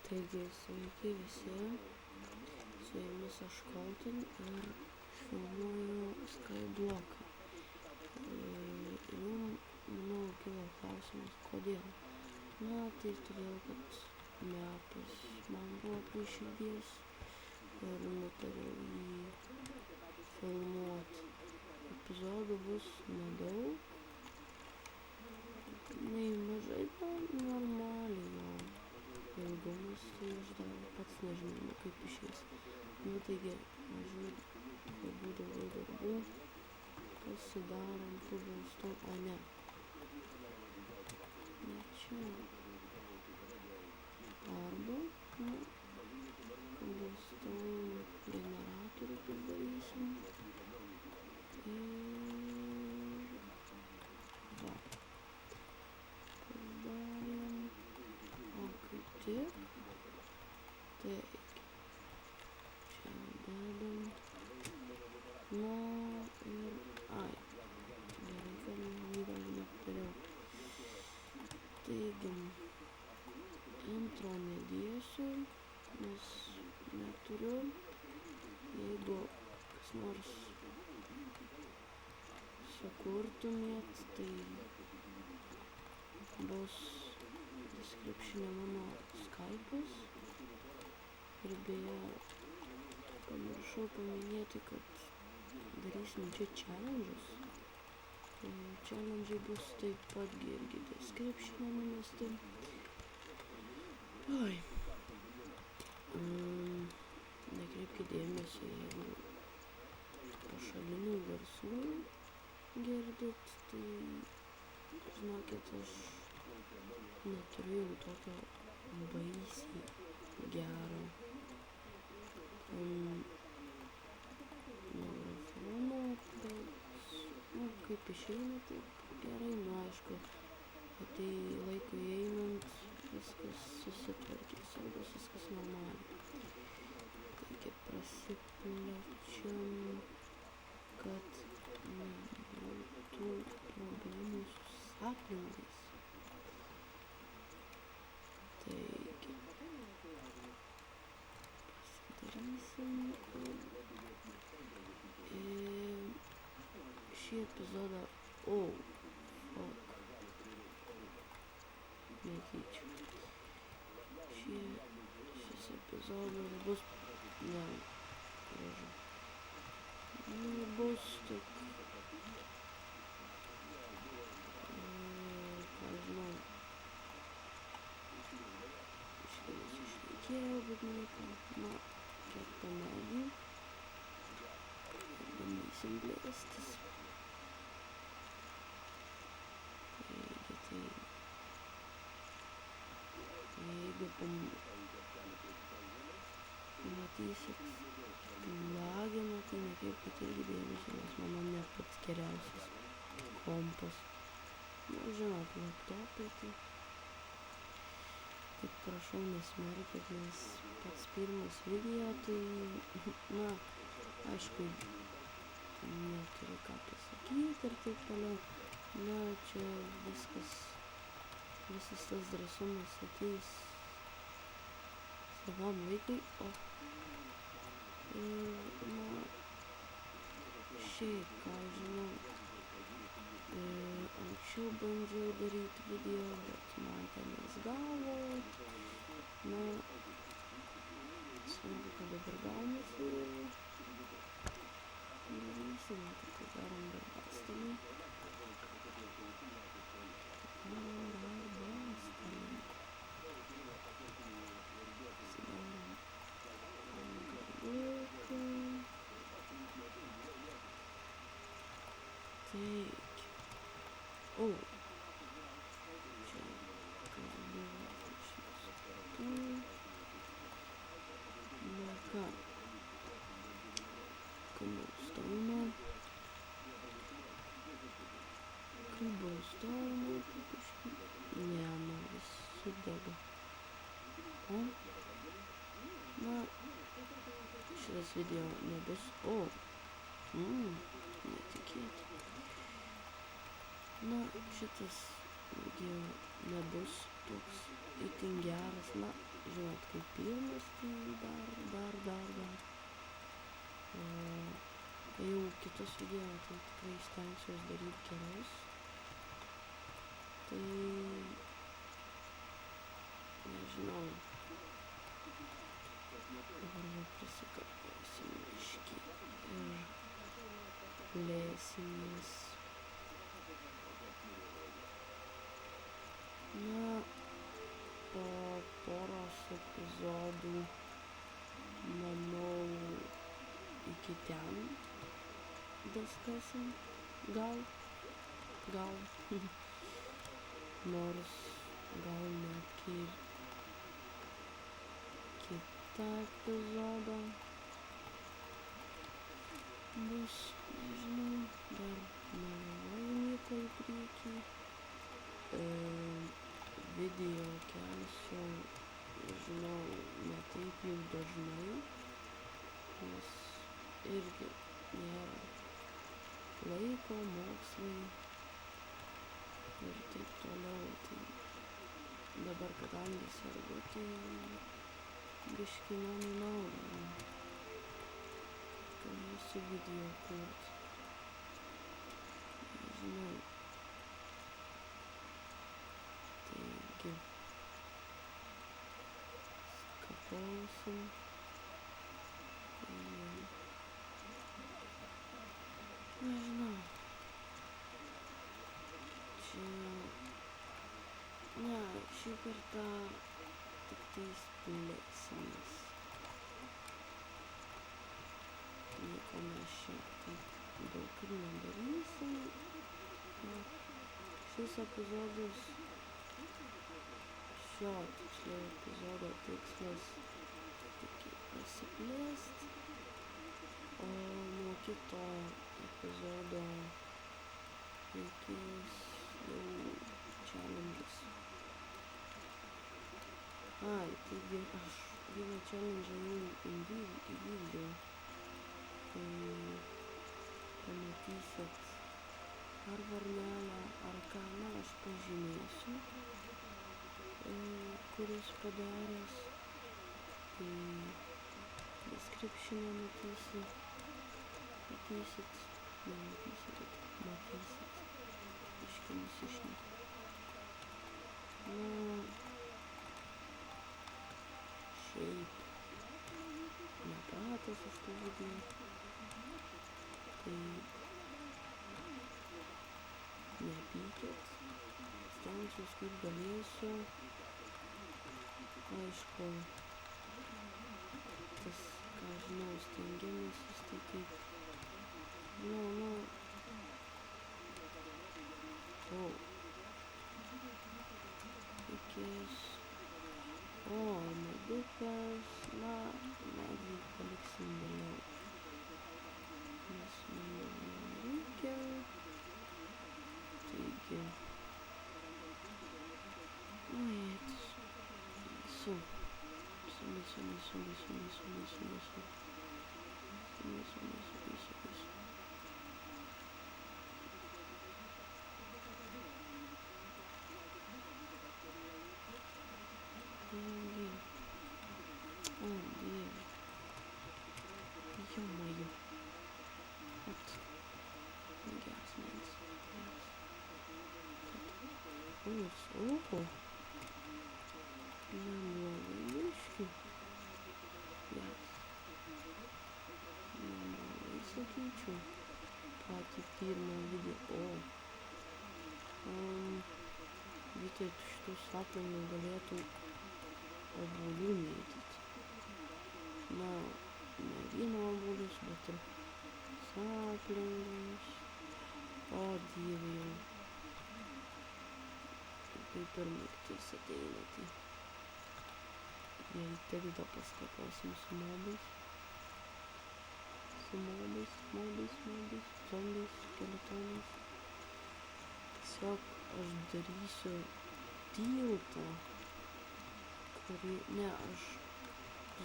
Taigi, sveiki visi, su jumis aš Colton ir filmuoju Skybloką. Jum, manau, kilo klausimas, kodėl? Na, tai todėl, kad metas man buvo prie širdies ir nutariau jį filmuoti. Epizodų bus nedaug, nei mažai, normaliai jau. Ilgumas, tai aš dar pats nežinau, kaip išeis. Nu, taigi, nežinau, kai būdavo darbų, pasidarom Cobblestone, o ne. Ne čia. Arba, nu, Cobblestone generatorių padarysim. Ir va. Padarėm. O kaip tik, taigi, čia dedam, nu ir, gerai, kad nieko nepadariau. Taigi, intro nedėsiu, nes neturiu, jeigu kas nors sukurtumėt, tai bus description'e mano Skype'as. Ir beje, pamiršau paminėti, kad darysim čia challenge'us. Tai challenge'ai bus taip pat irgi description'e numesti. Oi. Nekreipkite dėmesio, jeigu pašalinių garsų girdit, tai žinokit, aš neturėjau tokio baisiai gero mikrofono, bet, nu, kaip išeina, taip gerai, nu, aišku, tai laikui einant viskas susitvarkys, ir bus viskas normaliai. Taigi prasiplečiam, kad nebūtų problemų su saplingais. Taigi, pasidarysim ir šį epizodą, fuck, nekeičiu. Šis epizodas bus, ne, gražu. Nu, bus tik, ką žinau, išleikėjau, bet nieko, na, kiek tą medį, bandysim blėstis. Taigi, jeigu pamatysit laginą, tai nekreipkite irgi dėmesio, nes mano ne pats geriausias kompas. Nu, žinot, laptopai, tai prašau nesmerkit, nes pats pirmas video, tai, na, aišku, neturiu ką pasakyti ir taip toliau. Na, čia visas tas drąsumas ateis savam laikui, na, šiaip, ką žinau, anksčiau bandžiau daryti video, bet man ten nesgavo, na, svarbu, kad dabar gaunasi ir darysim, tai darom darbastalį. Taigi, čia kas buvo šitas, na ką, Cobblestone, ne, man vis sudega. Na, šitas video nebus, netikėta. Na, šitas video nebus toks itin geras, na, žinot, kaip video tai tikrai stengsiuos daryti gerus. Tai nežinau. Dabar va prisikarposim biškį ir plėsimės. Na, po poros epizodų, manau, iki ten daskasim. Gal. Nors gal netgi ir kitą epizodą bus, nežinau, dar negalvoju nieko į priekį. Video kelsiu, žinau, ne taip jau dažnai, nes irgi nėra laiko, mokslai ir taip toliau. Tai dabar, kadangi sergu, tai biškį man į naudą galėsiu video kurt. Nežinau. Taigi skapausim. Nežinau. Čia... Ne, šį kartą tik tais plėsimės. Nieko mes čia taip daug ir nedarysim. Šis epizodas, šio tiksliau epizodo tikslas tik prasiplėst, o nuo kito epizodo reikės jau challenges. Ai, taigi aš vieną challenge jau įvykdžiau. Tai pamatysit ar varnelę, ar ką, na, aš pažymėsiu, kuris padaręs. Tai description'e matysit. Biškį nusišneku. Na, šiaip nepratęs iš tų video. Tai nepykit, stengsiuos kaip galėsiu. Aišku, tas, ką žinau, stengiamasis, tai kaip, reikės, medukas, na, medį paliksim vėliau, nes man jau nereikia. Taigi, Ё-моё. Вот. Geras mėnes. Ого. Neblogai biškį. Geras. Neblogai sakyčiau. Patį pirmą video. Vietoj šitų saplingų galėtų obuolių mėtyti. Na, ne vieno obuolius, bet ir saplingus. O dieve jau. Kaip ir naktis ateina, tai jei tekda paskaposim su mobais, zombiais, skeletonais. Tiesiog aš darysiu tiltą, kurį, ne, aš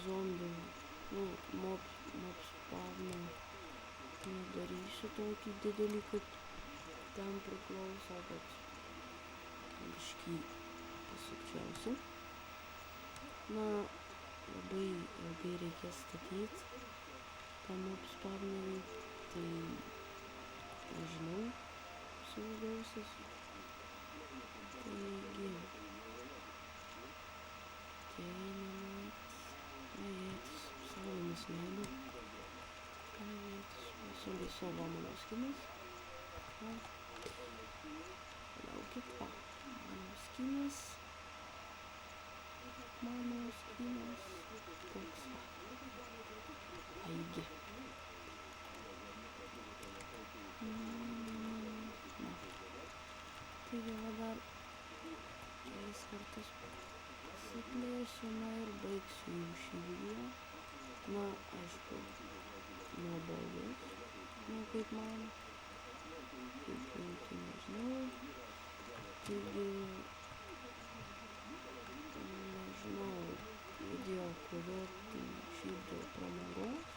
zombių, mob spawną nedarysiu tokį didelį, kaip ten priklauso, bet biškį pasukčiausiu. Na, labai ilgai reikės statyti tą mob spawnerį, tai nežinau, savo gausis. Taigi, Kajetis, saulė nusileido. Kajetis, sunkiai savo mano skinas. Palaukit, mano skinas. Toks aigi. Taigi va dar kelis kartus pasiplėsiu, ir baigsiu jau šį video. Aišku, nuobodus, kaip man, kaip jauti, nežinau. Taigi, nežinau, video kuriu šiaip dėl pramogos.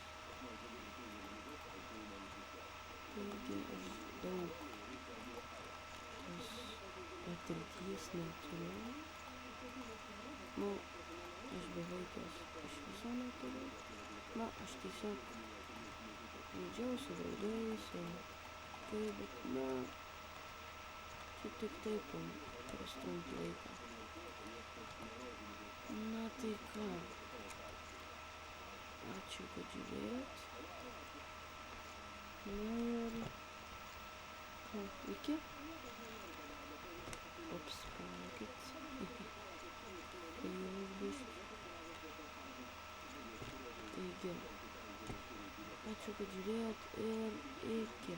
Taigi, aš daug patirties neturiu. Aš beveik jos iš viso neturiu. Aš tiesiog žaidžiau su draugais, bet čia tik taip prastumt laiką. Tai ką, ačiū, kad žiūrėjot. Ir iki. Ops, palaukit. Jau biškį. Taigi, ačiū, kad žiūrėjot ir iki.